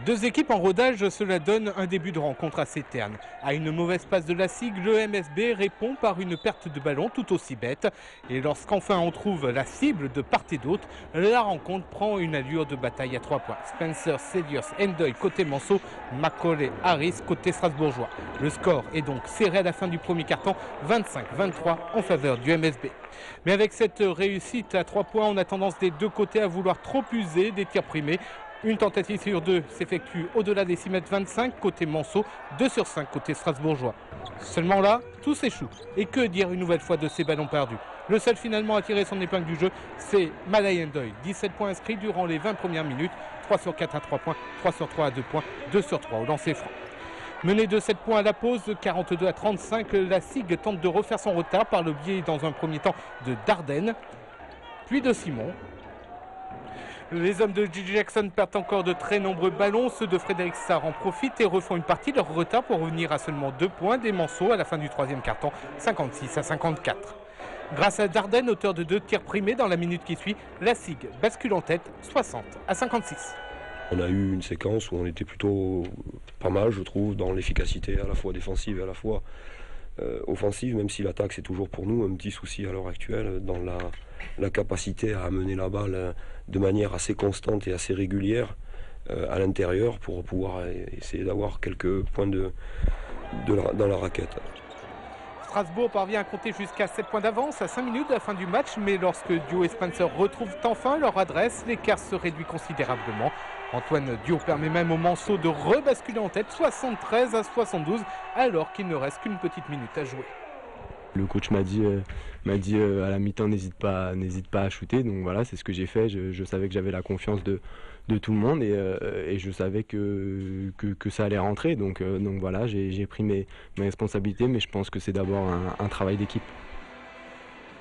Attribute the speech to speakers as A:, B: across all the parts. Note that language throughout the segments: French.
A: Deux équipes en rodage, cela donne un début de rencontre assez terne. À une mauvaise passe de la SIG, le MSB répond par une perte de ballon tout aussi bête. Et lorsqu'enfin on trouve la cible de part et d'autre, la rencontre prend une allure de bataille à 3 points. Spencer, Selios, Endoy côté Manceau, Macaulay, Harris côté strasbourgeois. Le score est donc serré à la fin du premier quart-temps, 25-23 en faveur du MSB. Mais avec cette réussite à 3 points, on a tendance des deux côtés à vouloir trop user des tirs primés. Une tentative sur deux s'effectue au-delà des 6,25 m côté Manceau, 2 sur 5 côté strasbourgeois. Seulement là, tout s'échoue. Et que dire une nouvelle fois de ces ballons perdus? Le seul finalement à tirer son épingle du jeu, c'est Malay Endoy. 17 points inscrits durant les 20 premières minutes, 3 sur 4 à 3 points, 3 sur 3 à 2 points, 2 sur 3 au lancer franc. Mené de 7 points à la pause, 42 à 35, la SIG tente de refaire son retard par le biais dans un premier temps de Dardenne, puis de Simon. Les hommes de Gigi Jackson perdent encore de très nombreux ballons. Ceux de Frédéric Sarr en profitent et refont une partie de leur retard pour revenir à seulement 2 points des Manceaux à la fin du troisième quart-temps, 56 à 54. Grâce à Dardenne, auteur de 2 tirs primés dans la minute qui suit, la SIG bascule en tête, 60 à 56.
B: On a eu une séquence où on était plutôt pas mal, je trouve, dans l'efficacité à la fois défensive et à la fois offensive, même si l'attaque c'est toujours pour nous un petit souci à l'heure actuelle dans la capacité à amener la balle de manière assez constante et assez régulière à l'intérieur pour pouvoir essayer d'avoir quelques points dans la raquette.
A: Strasbourg parvient à compter jusqu'à 7 points d'avance à 5 minutes de la fin du match, mais lorsque Dio et Spencer retrouvent enfin leur adresse, l'écart se réduit considérablement. Antoine Dio permet même aux Manceaux de rebasculer en tête, 73 à 72, alors qu'il ne reste qu'une petite minute à jouer.
C: Le coach m'a dit à la mi-temps n'hésite pas à shooter, donc voilà, c'est ce que j'ai fait. Je savais que j'avais la confiance de tout le monde et je savais que ça allait rentrer, donc voilà, j'ai pris mes responsabilités, mais je pense que c'est d'abord un travail d'équipe.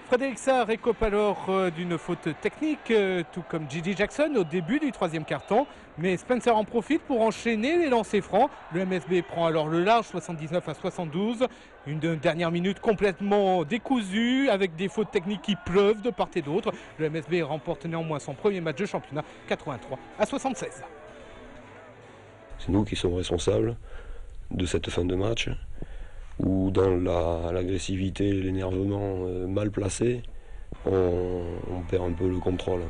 A: Frédéric Sarr écope alors d'une faute technique, tout comme Gigi Jackson au début du troisième quart-temps. Mais Spencer en profite pour enchaîner les lancers francs. Le MSB prend alors le large, 79 à 72. Une dernière minute complètement décousue, avec des fautes techniques qui pleuvent de part et d'autre. Le MSB remporte néanmoins son premier match de championnat, 83 à 76.
B: C'est nous qui sommes responsables de cette fin de match, où dans l'agressivité, l'énervement mal placé, on perd un peu le contrôle.